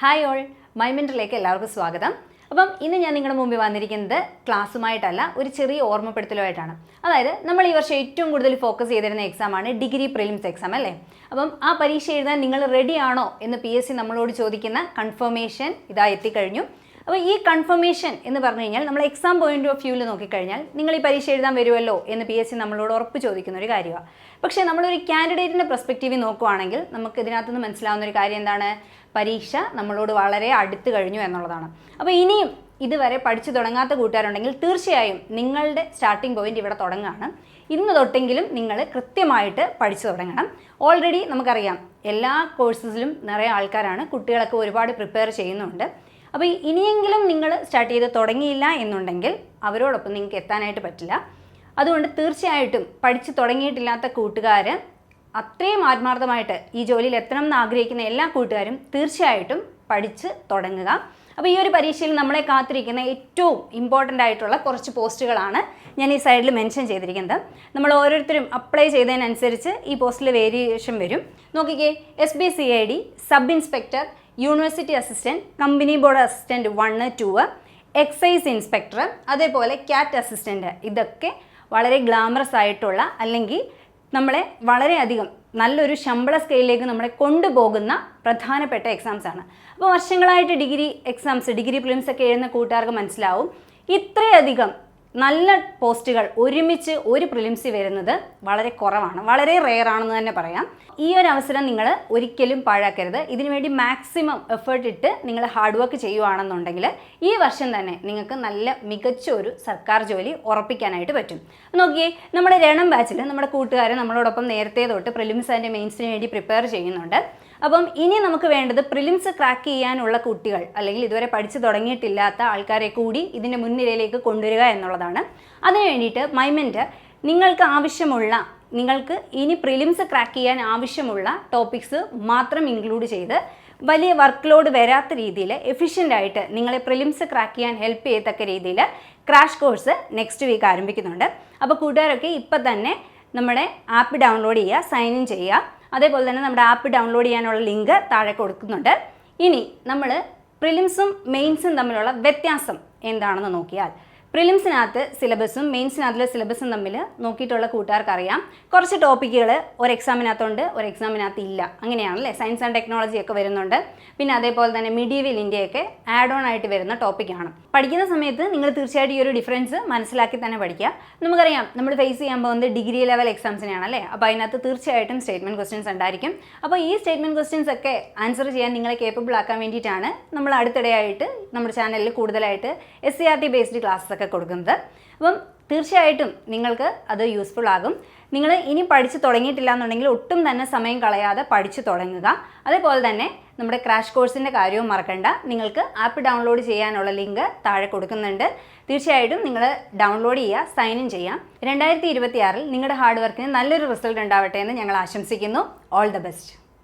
Hi all, my മെൻറ്ററിലേക്ക് എല്ലാവർക്കും സ്വാഗതം. അപ്പം ഇന്ന് ഞാൻ നിങ്ങളുടെ മുമ്പിൽ വന്നിരിക്കുന്നത് ക്ലാസ്സുമായിട്ടല്ല, ഒരു ചെറിയ ഓർമ്മപ്പെടുത്തലുമായിട്ടാണ്. അതായത് നമ്മൾ ഈ വർഷം ഏറ്റവും കൂടുതൽ ഫോക്കസ് ചെയ്തിരുന്ന എക്സാമാണ് ഡിഗ്രി പ്രിലിംസ് എക്സാം അല്ലേ. അപ്പം ആ പരീക്ഷ എഴുതാൻ നിങ്ങൾ റെഡി ആണോ എന്ന് PSC നമ്മളോട് ചോദിക്കുന്ന കൺഫർമേഷൻ ഇതാ എത്തിക്കഴിഞ്ഞു. അപ്പോൾ ഈ കൺഫർമേഷൻ എന്ന് പറഞ്ഞു കഴിഞ്ഞാൽ നമ്മൾ എക്സാം പോയിന്റ് ഓഫ് വ്യൂവിൽ നോക്കിക്കഴിഞ്ഞാൽ നിങ്ങൾ ഈ പരീക്ഷ എഴുതാൻ വരുമല്ലോ എന്ന് PSC നമ്മളോട് ഉറപ്പ് ചോദിക്കുന്ന ഒരു കാര്യമാണ്. പക്ഷേ നമ്മളൊരു കാൻഡിഡേറ്റിൻ്റെ പെർസ്പെക്റ്റീവിൽ നോക്കുവാണെങ്കിൽ നമുക്ക് ഇതിനകത്തുനിന്ന് മനസ്സിലാവുന്ന ഒരു കാര്യം എന്താണ്? പരീക്ഷ നമ്മളോട് വളരെ അടുത്ത് കഴിഞ്ഞു എന്നുള്ളതാണ്. അപ്പോൾ ഇനിയും ഇതുവരെ പഠിച്ചു തുടങ്ങാത്ത കൂട്ടുകാരുണ്ടെങ്കിൽ തീർച്ചയായും നിങ്ങളുടെ സ്റ്റാർട്ടിംഗ് പോയിന്റ് ഇവിടെ തുടങ്ങുകയാണ്. ഇന്ന് തൊട്ടെങ്കിലും നിങ്ങൾ കൃത്യമായിട്ട് പഠിച്ചു തുടങ്ങണം. ഓൾറെഡി നമുക്കറിയാം എല്ലാ കോഴ്സസിലും നിറയെ ആൾക്കാരാണ്, കുട്ടികളൊക്കെ ഒരുപാട് പ്രിപ്പയർ ചെയ്യുന്നുണ്ട്. അപ്പോൾ ഇനിയെങ്കിലും നിങ്ങൾ സ്റ്റാർട്ട് ചെയ്ത് തുടങ്ങിയില്ല എന്നുണ്ടെങ്കിൽ അവരോടൊപ്പം നിങ്ങൾക്ക് എത്താനായിട്ട് പറ്റില്ല. അതുകൊണ്ട് തീർച്ചയായിട്ടും പഠിച്ചു തുടങ്ങിയിട്ടില്ലാത്ത കൂട്ടുകാർ അത്രയും ആത്മാർത്ഥമായിട്ട് ഈ ജോലിയിൽ എത്തണം എന്ന് ആഗ്രഹിക്കുന്ന എല്ലാ കൂട്ടുകാരും തീർച്ചയായിട്ടും പഠിച്ച് തുടങ്ങുക. അപ്പോൾ ഈ ഒരു പരീക്ഷയിൽ നമ്മളെ കാത്തിരിക്കുന്ന ഏറ്റവും ഇമ്പോർട്ടൻ്റ് ആയിട്ടുള്ള കുറച്ച് പോസ്റ്റുകളാണ് ഞാൻ ഈ സൈഡിൽ മെൻഷൻ ചെയ്തിരിക്കുന്നത്. നമ്മൾ ഓരോരുത്തരും അപ്ലൈ ചെയ്തതിനനുസരിച്ച് ഈ പോസ്റ്റിൽ വേരിയേഷൻ വരും. നോക്കിക്കേ, SBCID sub inspector, university assistant, company board assistant 1, 2, excise inspector, അതേപോലെ ക്യാറ്റ് അസിസ്റ്റൻറ്റ്. ഇതൊക്കെ വളരെ ഗ്ലാമറസ് ആയിട്ടുള്ള അല്ലെങ്കിൽ നമ്മളെ വളരെയധികം നല്ലൊരു ശമ്പള സ്കെയിലിലേക്ക് നമ്മളെ കൊണ്ടുപോകുന്ന പ്രധാനപ്പെട്ട എക്സാംസ് ആണ്. അപ്പോൾ വർഷങ്ങളായിട്ട് ഡിഗ്രി പ്രിലിംസ് ഒക്കെ എഴുതുന്ന കൂട്ടുകാർക്ക് മനസ്സിലാവും, ഇത്രയധികം നല്ല പോസ്റ്റുകൾ ഒരുമിച്ച് ഒരു പ്രിലിംസിൽ വരുന്നത് വളരെ കുറവാണ്, വളരെ റെയർ ആണെന്ന് തന്നെ പറയാം. ഈ ഒരു അവസരം നിങ്ങൾ ഒരിക്കലും പാഴാക്കരുത്. ഇതിനുവേണ്ടി മാക്സിമം എഫേർട്ട് ഇട്ട് നിങ്ങൾ ഹാർഡ് വർക്ക് ചെയ്യുകയാണെന്നുണ്ടെങ്കിൽ ഈ വർഷം തന്നെ നിങ്ങൾക്ക് നല്ല മികച്ച ഒരു സർക്കാർ ജോലി ഉറപ്പിക്കാനായിട്ട് പറ്റും. നോക്കിയേ, നമ്മുടെ രണം ബാച്ചിൽ നമ്മുടെ കൂട്ടുകാർ നമ്മളോടൊപ്പം നേരത്തെ തൊട്ട് പ്രിലിംസ് ആൻഡ് മെയിൻസിന് വേണ്ടി പ്രിപ്പയർ ചെയ്യുന്നുണ്ട്. അപ്പം ഇനി നമുക്ക് വേണ്ടത് പ്രിലിംസ് ക്രാക്ക് ചെയ്യാനുള്ള കുട്ടികൾ അല്ലെങ്കിൽ ഇതുവരെ പഠിച്ചു തുടങ്ങിയിട്ടില്ലാത്ത ആൾക്കാരെ കൂടി ഇതിൻ്റെ മുൻനിരയിലേക്ക് കൊണ്ടുവരിക എന്നുള്ളതാണ്. അതിനു വേണ്ടിയിട്ട് മൈമെൻറ്റ് നിങ്ങൾക്ക് ഇനി പ്രിലിംസ് ക്രാക്ക് ചെയ്യാൻ ആവശ്യമുള്ള ടോപ്പിക്സ് മാത്രം ഇൻക്ലൂഡ് ചെയ്ത് വലിയ വർക്ക് ലോഡ് വരാത്ത രീതിയിൽ എഫിഷ്യൻ്റായിട്ട് നിങ്ങളെ പ്രിലിംസ് ക്രാക്ക് ചെയ്യാൻ ഹെൽപ്പ് ചെയ്യത്തക്ക രീതിയിൽ ക്രാഷ് കോഴ്സ് നെക്സ്റ്റ് വീക്ക് ആരംഭിക്കുന്നുണ്ട്. അപ്പോൾ കൂട്ടുകാരൊക്കെ ഇപ്പം തന്നെ നമ്മുടെ ആപ്പ് ഡൗൺലോഡ് ചെയ്യുക, സൈൻ ഇൻ ചെയ്യുക. അതേപോലെ തന്നെ നമ്മുടെ ആപ്പ് ഡൗൺലോഡ് ചെയ്യാനുള്ള ലിങ്ക് താഴെ കൊടുക്കുന്നുണ്ട്. ഇനി നമ്മൾ പ്രിലിംസും മെയിൻസും തമ്മിലുള്ള വ്യത്യാസം എന്താണെന്ന് നോക്കിയാൽ, പ്രിലിംസിനകത്ത് സിലബസും മെയിൻസിനകത്തുള്ള സിലബസും തമ്മിൽ നോക്കിയിട്ടുള്ള കൂട്ടുകാർക്കറിയാം, കുറച്ച് ടോപ്പിക്കുകൾ ഒരു എക്സാമിനകത്തുണ്ട്, ഒരു എക്സാമിനകത്ത് ഇല്ല. അങ്ങനെയാണല്ലേ. സയൻസ് ആൻഡ് ടെക്നോളജി ഒക്കെ വരുന്നുണ്ട്. പിന്നെ അതേപോലെ തന്നെ മിഡീവൽ ഇന്ത്യയൊക്കെ ആഡ് ഓൺ ആയിട്ട് വരുന്ന ടോപ്പിക്കാണ്. പഠിക്കുന്ന സമയത്ത് നിങ്ങൾ തീർച്ചയായിട്ടും ഈ ഒരു ഡിഫറൻസ് മനസ്സിലാക്കി തന്നെ പഠിക്കുക. നമുക്കറിയാം നമ്മൾ ഫേസ് ചെയ്യാൻ പോകുന്നത് ഡിഗ്രി ലെവൽ എക്സാംസിനെയാണ് അല്ലേ. അപ്പോൾ അതിനകത്ത് തീർച്ചയായിട്ടും സ്റ്റേറ്റ്മെൻറ്റ് ക്വസ്റ്റ്യൻസ് ഉണ്ടായിരിക്കും. അപ്പോൾ ഈ സ്റ്റേറ്റ്മെൻറ്റ് ക്വസ്റ്റ്യൻസ് ഒക്കെ ആൻസർ ചെയ്യാൻ നിങ്ങളെ കേപ്പബിൾ ആക്കാൻ വേണ്ടിയിട്ടാണ് നമ്മൾ അടുത്തിടെയായിട്ട് നമ്മുടെ ചാനലിൽ കൂടുതലായിട്ട് SCRT ബേസ്ഡ് ക്ലാസ്സസ് ഒക്കെ കൊടുക്കുന്നത്. അപ്പം തീർച്ചയായിട്ടും നിങ്ങൾക്ക് അത് യൂസ്ഫുൾ ആകും. നിങ്ങൾ ഇനി പഠിച്ച് തുടങ്ങിയിട്ടില്ല എന്നുണ്ടെങ്കിൽ ഒട്ടും തന്നെ സമയം കളയാതെ പഠിച്ചു തുടങ്ങുക. അതേപോലെ തന്നെ നമ്മുടെ ക്രാഷ് കോഴ്സിൻ്റെ കാര്യവും മറക്കണ്ട. നിങ്ങൾക്ക് ആപ്പ് ഡൗൺലോഡ് ചെയ്യാനുള്ള ലിങ്ക് താഴെ കൊടുക്കുന്നുണ്ട്. തീർച്ചയായിട്ടും നിങ്ങൾ ഡൗൺലോഡ് ചെയ്യുക, സൈൻ ഇൻ ചെയ്യാം. 2026 നിങ്ങളുടെ ഹാർഡ് വർക്കിന് നല്ലൊരു റിസൾട്ട് ഉണ്ടാവട്ടെ എന്ന് ഞങ്ങൾ ആശംസിക്കുന്നു. All the best.